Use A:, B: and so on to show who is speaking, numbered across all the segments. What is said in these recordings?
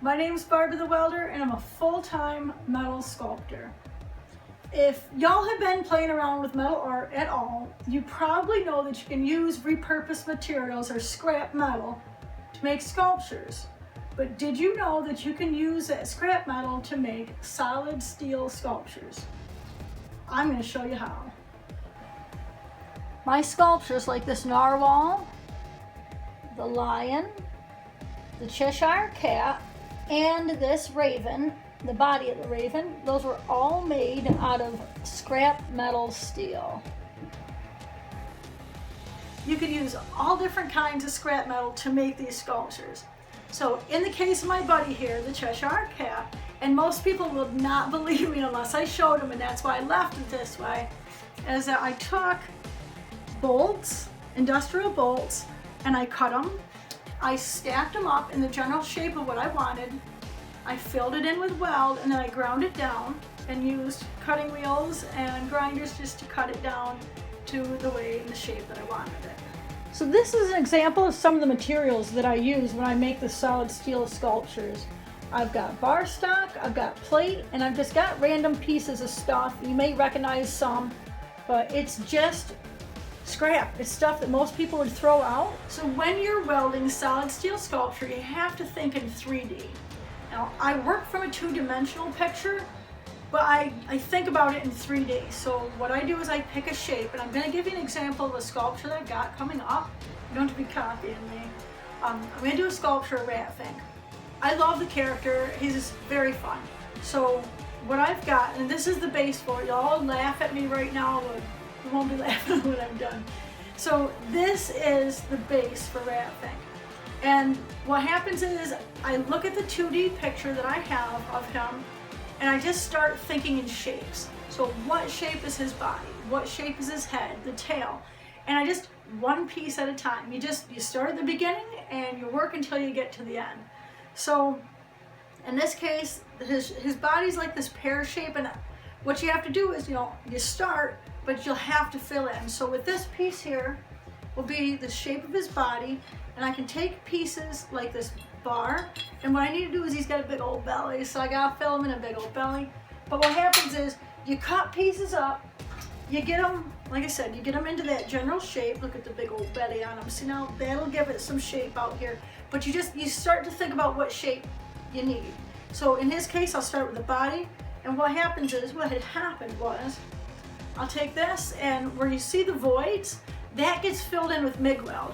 A: My name is Barbie The Welder and I'm a full-time metal sculptor. If y'all have been playing around with metal art at all, you probably know that you can use repurposed materials or scrap metal to make sculptures. But did you know that you can use that scrap metal to make solid steel sculptures? I'm going to show you how. My sculptures like this narwhal, the lion, the Cheshire Cat, and this raven, the body of the raven, those were all made out of scrap metal steel. You could use all different kinds of scrap metal to make these sculptures. So in the case of my buddy here, the Cheshire Cat, and most people will not believe me unless I showed them, and that's why I left it this way, is that I took bolts, industrial bolts, and I cut them. I stacked them up in the general shape of what I wanted. I filled it in with weld, and then I ground it down and used cutting wheels and grinders just to cut it down to the way and the shape that I wanted it. So this is an example of some of the materials that I use when I make the solid steel sculptures. I've got bar stock, I've got plate, and I've just got random pieces of stuff. You may recognize some, but it's just scrap. It's stuff that most people would throw out. So when you're welding solid steel sculpture, you have to think in 3D. Now, I work from a two-dimensional picture, but I think about it in 3D. So what I do is I pick a shape, and I'm going to give you an example of a sculpture that I got coming up. You don't have to be copying me. I'm going to do a sculpture of Ratfink. I love the character. He's just very fun. So what I've got, and this is the base for it. Y'all laugh at me right now, but you won't be laughing when I'm done. So this is the base for Ratfink. And what happens is I look at the 2D picture that I have of him, and I just start thinking in shapes. So what shape is his body? What shape is his head, the tail? And I just, one piece at a time. You start at the beginning and you work until you get to the end. So in this case, his body's like this pear shape, and what you have to do is, you start, but you'll have to fill in. So with this piece here will be the shape of his body, and I can take pieces like this bar, and what I need to do is he's got a big old belly, so I gotta fill him in a big old belly. But what happens is you cut pieces up, you get them, like I said, you get them into that general shape. Look at the big old belly on him. See, now that'll give it some shape out here, but you start to think about what shape you need. So in his case, I'll start with the body, and what happens is, what had happened was, I'll take this, and where you see the voids, that gets filled in with MIG Weld.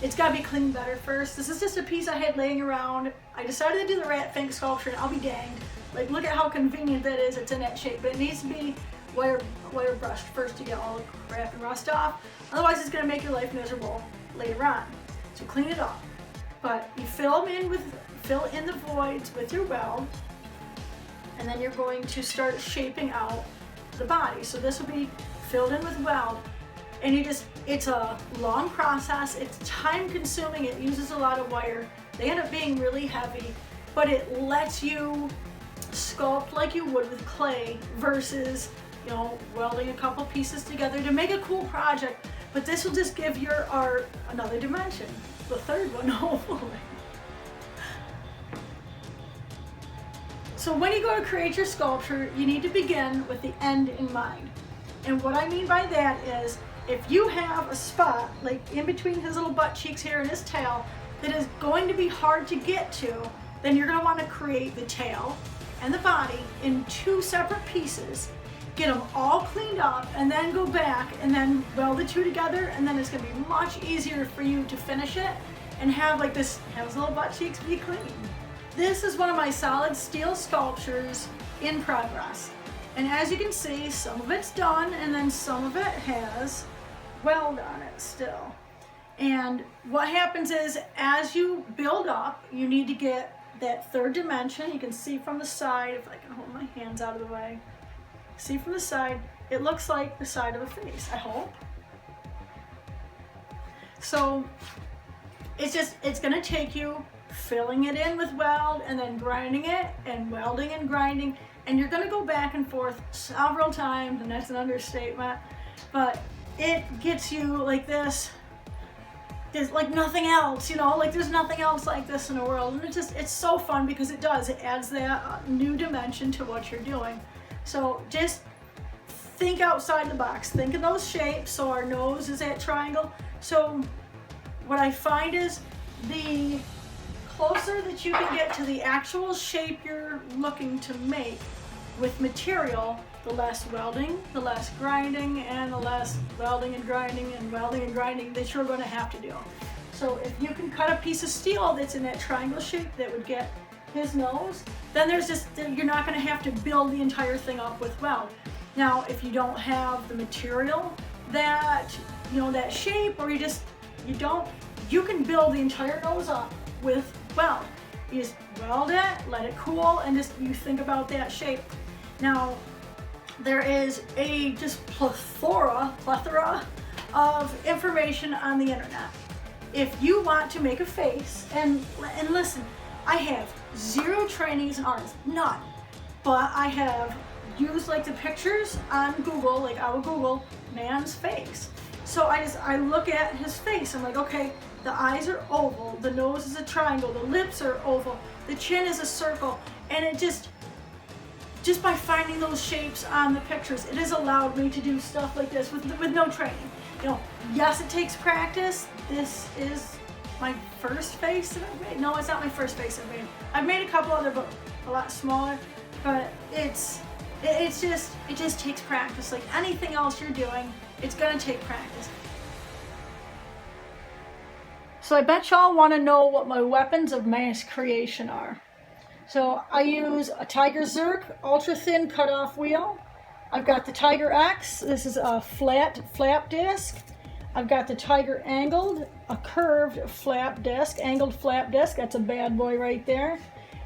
A: It's got to be cleaned better first. This is just a piece I had laying around. I decided to do the Ratfink sculpture, and I'll be danged. Like, look at how convenient that is. It's in that shape, but it needs to be wire brushed first to get all the crap and rust off. Otherwise, it's going to make your life miserable later on. So clean it up. But you fill in the voids with your weld, and then you're going to start shaping out the body. So this will be filled in with weld. And it's a long process, it's time consuming, it uses a lot of wire. They end up being really heavy, but it lets you sculpt like you would with clay versus, welding a couple pieces together to make a cool project. But this will just give your art another dimension, the third one, hopefully. So when you go to create your sculpture, you need to begin with the end in mind. And what I mean by that is, if you have a spot, like in between his little butt cheeks here and his tail, that is going to be hard to get to, then you're going to want to create the tail and the body in two separate pieces, get them all cleaned up, and then go back and then weld the two together, and then it's going to be much easier for you to finish it and have his little butt cheeks be clean. This is one of my solid steel sculptures in progress. And as you can see, some of it's done, and then some of it has weld on it still. And what happens is, as you build up, you need to get that third dimension. You can see from the side, if I can hold my hands out of the way. See from the side, it looks like the side of a face, I hope. So it's gonna take you filling it in with weld and then grinding it and welding and grinding, and you're gonna go back and forth several times, and that's an understatement, but it gets you like this there's like nothing else, you know, like there's nothing else like this in the world. And it's so fun because it adds that new dimension to what you're doing. So just think outside the box, think of those shapes. So our nose is at triangle. So what I find is the closer that you can get to the actual shape you're looking to make with material, the less welding, the less grinding, and the less welding and grinding that you're going to have to do. So if you can cut a piece of steel that's in that triangle shape that would get his nose, then you're not going to have to build the entire thing up with weld. Now, if you don't have the material that, you know, that shape, or you can build the entire nose up with weld. You just weld it, let it cool, and you think about that shape. Now, there is a just plethora of information on the internet. If you want to make a face, and listen, I have zero trainings in arts, none, but I have used like the pictures on Google, like I would Google man's face. So I look at his face, I'm like, okay, the eyes are oval, the nose is a triangle, the lips are oval, the chin is a circle, and it just by finding those shapes on the pictures, it has allowed me to do stuff like this with no training. You know, yes, it takes practice. This is my first face that I've made. No, it's not my first face I've made. I've made a couple other, but a lot smaller. But it just takes practice. Like anything else you're doing, it's gonna take practice. So I bet y'all want to know what my weapons of mass creation are. So I use a Tiger Zerk ultra thin cutoff wheel. I've got the Tiger X. This is a flat flap disc. I've got the Tiger Angled, a curved flap disc, angled flap disc. That's a bad boy right there.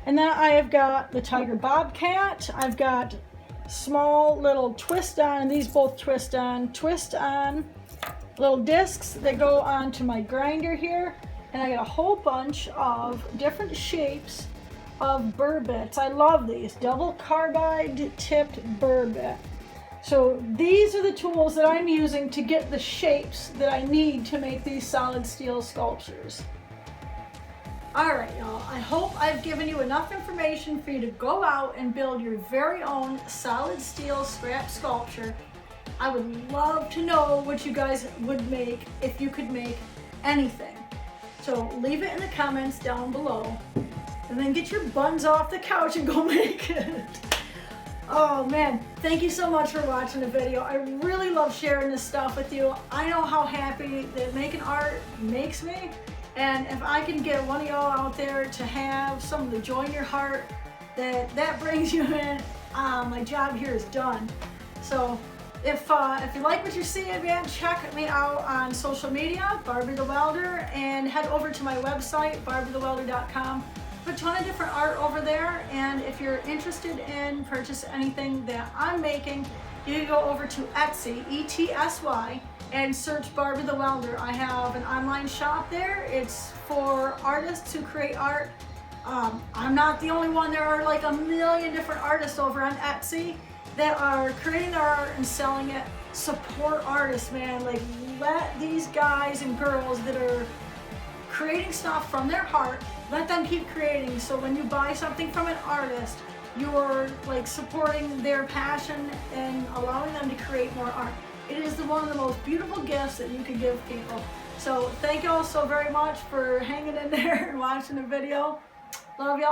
A: And then I have got the Tiger Bobcat. I've got small little twist on, and these both twist on little discs that go onto my grinder here. And I got a whole bunch of different shapes of burr bits. I love these double carbide tipped burr bit. So these are the tools that I'm using to get the shapes that I need to make these solid steel sculptures. Alright y'all, I hope I've given you enough information for you to go out and build your very own solid steel scrap sculpture. I would love to know what you guys would make if you could make anything. So leave it in the comments down below. And then get your buns off the couch and go make it. Oh man, thank you so much for watching the video. I really love sharing this stuff with you. I know how happy that making art makes me. And if I can get one of y'all out there to have some of the joy in your heart that brings you in, my job here is done. So if you like what you're seeing, man, check me out on social media, Barbie the Welder, and head over to my website, barbiethewelder.com. A ton of different art over there, and if you're interested in purchasing anything that I'm making, you can go over to Etsy, ETSY, and search Barbie the Welder. I have an online shop there. It's for artists who create art. I'm not the only one. There are like a million different artists over on Etsy that are creating their art and selling it. Support artists, man. Like, let these guys and girls that are creating stuff from their heart, let them keep creating. So when you buy something from an artist, you're like supporting their passion and allowing them to create more art. It is one of the most beautiful gifts that you can give people. So thank you all so very much for hanging in there and watching the video. Love y'all.